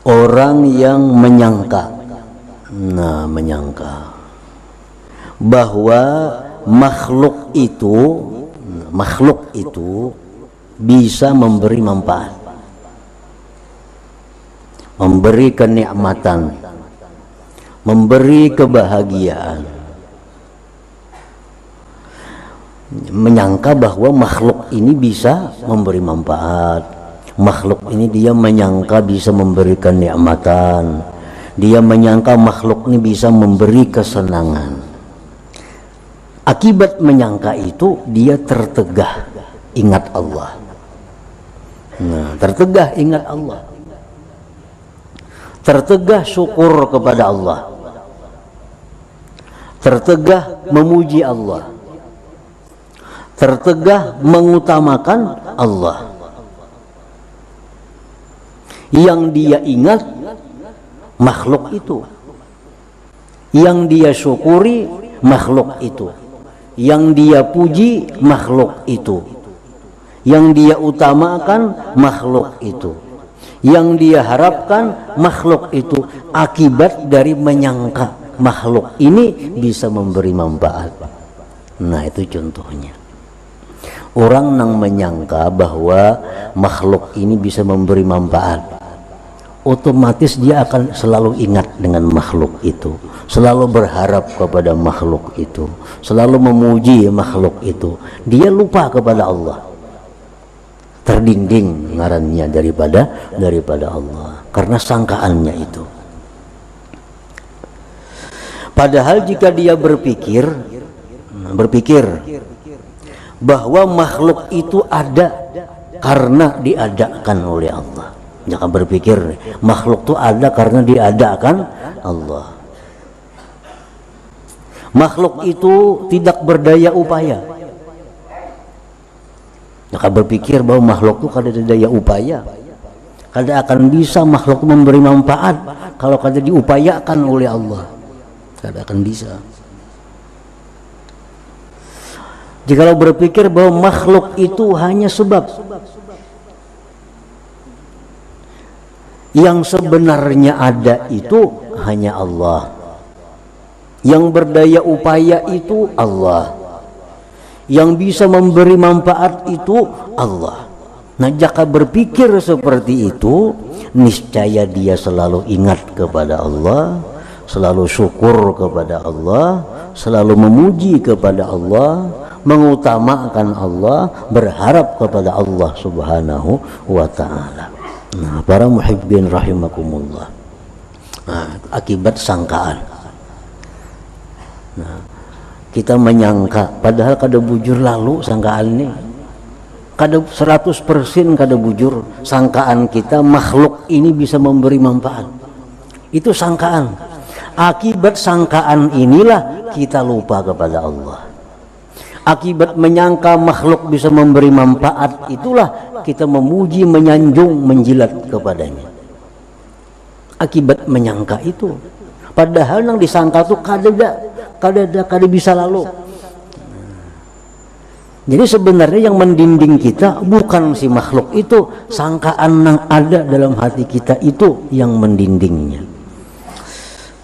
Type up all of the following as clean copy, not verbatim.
orang yang menyangka, bahwa makhluk itu bisa memberi manfaat, memberi kenikmatan, memberi kebahagiaan. Menyangka bahwa makhluk ini bisa memberi manfaat, makhluk ini dia menyangka bisa memberikan kenikmatan, dia menyangka makhluk ini bisa memberi kesenangan. Akibat menyangka itu dia tertegah ingat Allah. Tertegah ingat Allah, tertegah syukur kepada Allah, tertegah memuji Allah, tertegah mengutamakan Allah. Yang dia ingat makhluk itu, yang dia syukuri makhluk itu, yang dia puji makhluk itu, yang dia utamakan makhluk itu, yang dia harapkan makhluk itu. Akibat dari menyangka makhluk ini bisa memberi manfaat. Nah, itu contohnya. Orang yang menyangka bahwa makhluk ini bisa memberi manfaat, otomatis dia akan selalu ingat dengan makhluk itu, selalu berharap kepada makhluk itu, selalu memuji makhluk itu. Dia lupa kepada Allah, terdinding ngarannya daripada Allah karena sangkaannya itu. Padahal jika dia berpikir bahwa makhluk itu ada karena diadakan oleh Allah. Jangan berpikir makhluk itu ada karena diadakan Allah. Makhluk itu tidak berdaya upaya. Jangan berpikir bahwa makhluk itu kada ada daya upaya, kada akan bisa makhluk memberi manfaat kalau kada diupayakan oleh Allah. Kada akan bisa. Jikalau berpikir bahwa makhluk itu hanya sebab, yang sebenarnya ada itu hanya Allah, yang berdaya upaya itu Allah, yang bisa memberi manfaat itu Allah. Nah, jika berpikir seperti itu, niscaya dia selalu ingat kepada Allah, selalu syukur kepada Allah, selalu memuji kepada Allah, mengutamakan Allah, berharap kepada Allah Subhanahu wa ta'ala. Nah, para muhibbin rahimakumullah, akibat sangkaan. Nah, kita menyangka padahal kada bujur lalu sangkaan ini, kada 100% kada bujur sangkaan kita makhluk ini bisa memberi manfaat. Itu sangkaan. Akibat sangkaan inilah kita lupa kepada Allah. Akibat menyangka makhluk bisa memberi manfaat, itulah kita memuji, menyanjung, menjilat kepadanya. Akibat menyangka itu, padahal yang disangka itu kada bisa lalu. Jadi sebenarnya yang mendinding kita bukan si makhluk itu, sangkaan yang ada dalam hati kita itu yang mendindingnya.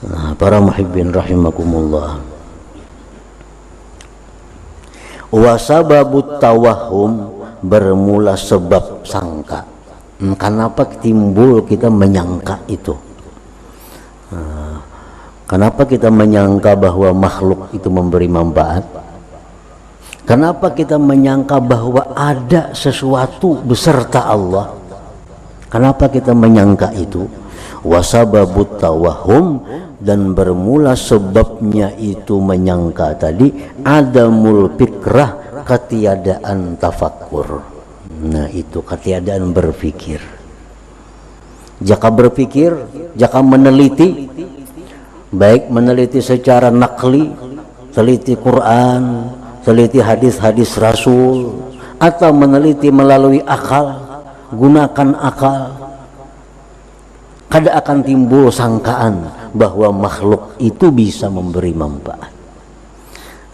Nah, para muhibbin rahimakumullah, wasababut tawahum, bermula sebab sangka. Kenapa timbul kita menyangka itu? Kenapa kita menyangka bahwa makhluk itu memberi manfaat? Kenapa kita menyangka bahwa ada sesuatu beserta Allah? Kenapa kita menyangka itu? Wasababut tawahum, dan bermula sebabnya itu menyangka tadi, adamul fikrah, ketiadaan tafakkur. Nah, itu ketiadaan berpikir. Jika berpikir, jika meneliti, baik meneliti secara nakli, teliti Quran, teliti hadis-hadis Rasul, atau meneliti melalui akal, gunakan akal, kada akan timbul sangkaan bahwa makhluk itu bisa memberi manfaat.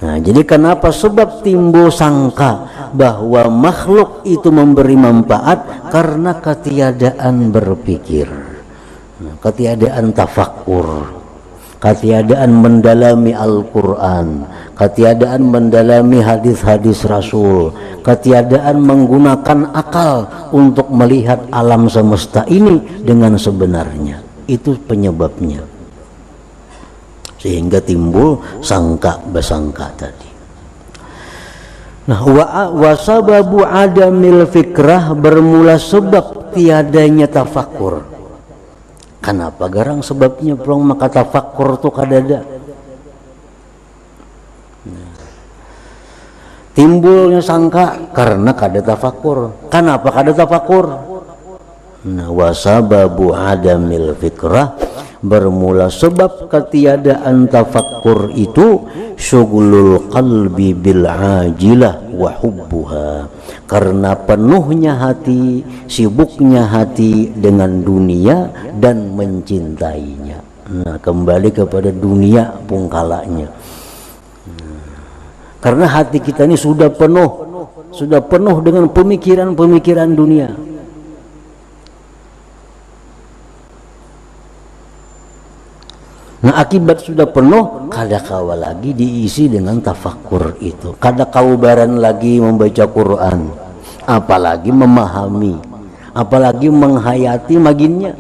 Nah, jadi kenapa sebab timbul sangka bahwa makhluk itu memberi manfaat? Karena ketiadaan berpikir. ketiadaan tafakkur, ketiadaan mendalami Al-Quran, ketiadaan mendalami hadis-hadis Rasul, ketiadaan menggunakan akal untuk melihat alam semesta ini dengan sebenarnya. Itu penyebabnya, sehingga timbul sangka besangka tadi. Nah, wasababu adamil fikrah, bermula sebab tiadanya tafakur. Kenapa garang sebabnya belum maka tafakur tuh kadada. Timbulnya sangka karena kada tafakur. Kenapa kada tafakur? Nah, wasababu adamil fikrah, bermula sebab ketiadaan tafakkur itu syughlul qalbi bil ajilah wa hubbuha, karena penuhnya hati, sibuknya hati dengan dunia dan mencintainya. Nah, kembali kepada dunia pungkalanya. Karena hati kita ini sudah penuh dengan pemikiran-pemikiran dunia. Nah, akibat sudah penuh, kada kawa lagi diisi dengan tafakkur itu. Kada kaubaran lagi membaca Quran, apalagi memahami, apalagi menghayati maginnya.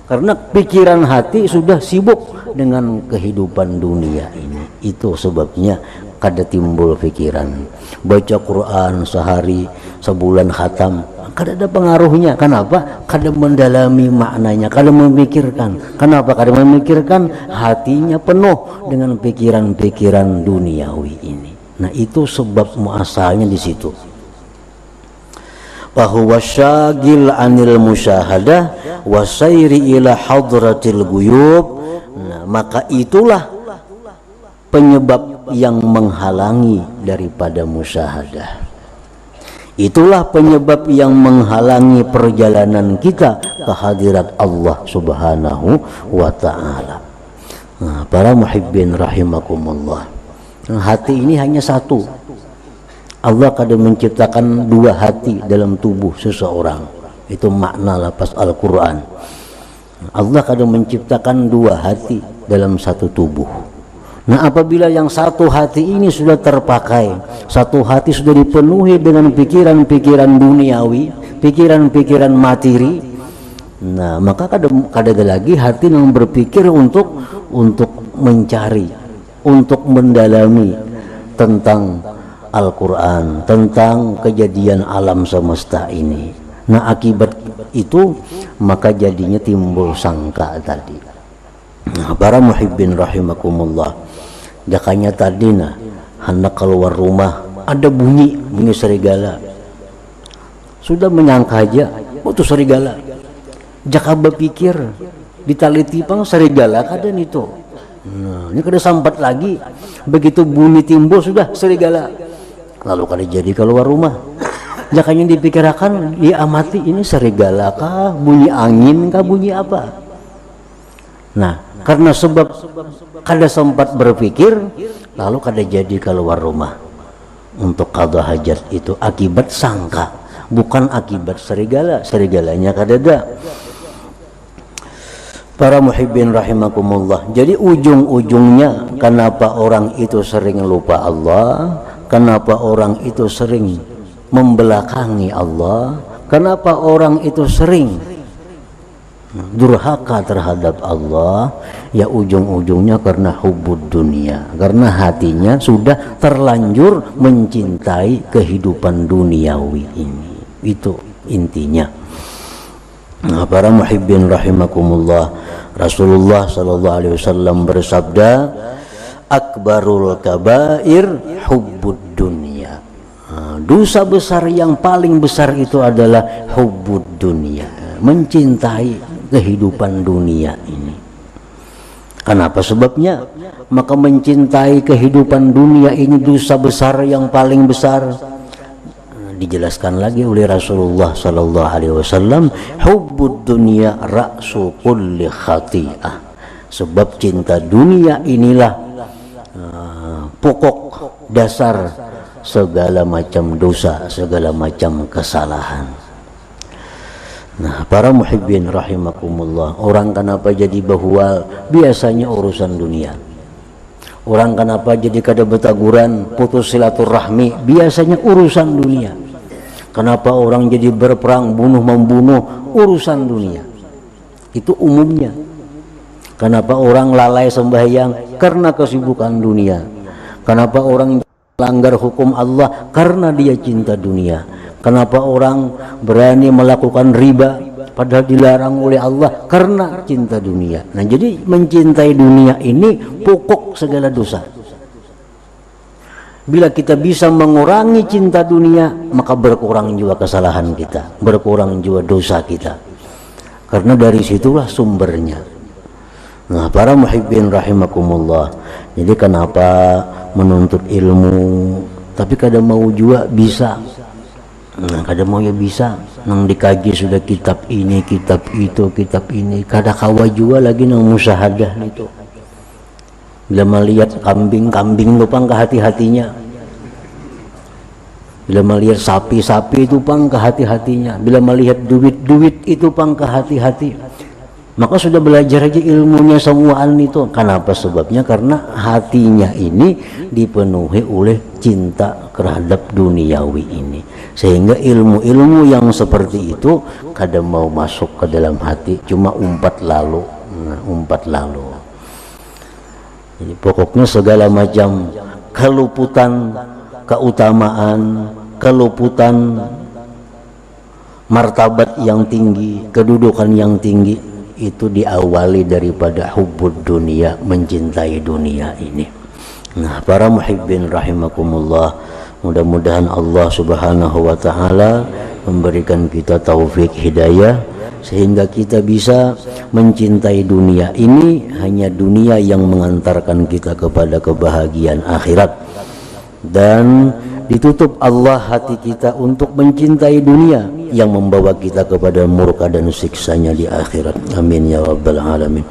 Karena pikiran hati sudah sibuk dengan kehidupan dunia ini. Itu sebabnya kada timbul pikiran. Baca Quran sehari, sebulan khatam, kada ada pengaruhnya. Kenapa? Kada mendalami maknanya, kada memikirkan. Kenapa kada memikirkan? Hatinya penuh dengan pikiran-pikiran duniawi ini. Nah, itu sebab muasalnya di situ. Bahwa syagil anil musyahadah wasairi ila hadratil guyub. Nah, maka itulah penyebab yang menghalangi daripada musyahadah. Itulah penyebab yang menghalangi perjalanan kita ke hadirat Allah Subhanahu wa ta'ala. Nah, para muhibbin rahimakumullah, hati ini hanya satu. Allah kadang menciptakan dua hati dalam tubuh seseorang. Itu makna lapas Al-Quran. Allah kadang menciptakan dua hati dalam satu tubuh. Nah, apabila yang satu hati ini sudah terpakai, satu hati sudah dipenuhi dengan pikiran-pikiran duniawi, pikiran-pikiran materi, nah maka kada ada lagi hati yang berpikir untuk mencari, untuk mendalami tentang Al-Quran, tentang kejadian alam semesta ini. Nah, akibat itu maka jadinya timbul sangka tadi. Nah, para muhibbin rahimakumullah, jakanya tadi hendak keluar rumah ada bunyi serigala, sudah menyangka aja itu serigala. Jaka berpikir ditaliti pang serigala kadan itu. Nah, ini kada sampat lagi, begitu bunyi timbul sudah serigala, lalu kada jadi keluar rumah. Jakanya dipikirkan, diamati ini serigala kah, bunyi angin kah, bunyi apa. Nah, karena sebab kada sempat berpikir, lalu kada jadi keluar rumah untuk qada hajat. Itu akibat sangka, bukan akibat serigala. Serigalanya kada ada. Para muhibbin rahimakumullah, jadi ujung-ujungnya kenapa orang itu sering lupa Allah, kenapa orang itu sering membelakangi Allah, kenapa orang itu sering durhaka terhadap Allah, ya ujung-ujungnya karena hubbud dunia, karena hatinya sudah terlanjur mencintai kehidupan duniawi ini. Itu intinya. Nah, para muhibbin rahimakumullah, Rasulullah sallallahu alaihi wasallam bersabda, akbarul kabair hubbud dunia. Dosa besar yang paling besar itu adalah hubbud dunia, mencintai kehidupan dunia ini. Kenapa sebabnya? Maka mencintai kehidupan dunia ini dosa besar yang paling besar. Dijelaskan lagi oleh Rasulullah sallallahu alaihi wasallam, hubbud dunya ra'su kulli khati'ah. Sebab cinta dunia inilah pokok dasar segala macam dosa, segala macam kesalahan. Nah, para muhibbin rahimakumullah, orang kenapa jadi bahwa biasanya urusan dunia. Orang kenapa jadi kada betaguran, putus silaturahmi, biasanya urusan dunia. Kenapa orang jadi berperang, bunuh membunuh, urusan dunia. Itu umumnya. Kenapa orang lalai sembahyang? Karena kesibukan dunia. Kenapa orang melanggar hukum Allah? Karena dia cinta dunia. Kenapa orang berani melakukan riba padahal dilarang oleh Allah? Karena cinta dunia. Nah, jadi mencintai dunia ini pokok segala dosa. Bila kita bisa mengurangi cinta dunia, maka berkurang juga kesalahan kita, berkurang juga dosa kita. Karena dari situlah sumbernya. Nah, para muhibbin rahimakumullah, jadi kenapa menuntut ilmu tapi kadang mau juga bisa. Nah, kadang mau ya bisa nang dikaji sudah kitab ini, kitab itu, kitab ini, kada kawa juga lagi nang musyahadah itu. Bila melihat kambing-kambing lupang ke hati-hatinya, bila melihat sapi-sapi itu pang ke hati-hatinya, bila melihat duit-duit itu pang ke hati-hati, maka sudah belajar aja ilmunya semuaan itu. Kenapa? Sebabnya karena hatinya ini dipenuhi oleh cinta terhadap duniawi ini, sehingga ilmu-ilmu yang seperti itu kadang mau masuk ke dalam hati, cuma umpat lalu. Umpat lalu. Jadi pokoknya segala macam keluputan keutamaan, keluputan martabat yang tinggi, kedudukan yang tinggi, itu diawali daripada hubbud dunia, mencintai dunia ini. Nah, para muhibbin rahimakumullah, mudah-mudahan Allah subhanahu wa ta'ala memberikan kita taufik hidayah sehingga kita bisa mencintai dunia ini, hanya dunia yang mengantarkan kita kepada kebahagiaan akhirat, dan ditutup Allah hati kita untuk mencintai dunia yang membawa kita kepada murka dan siksanya di akhirat. Amin ya rabbal alamin.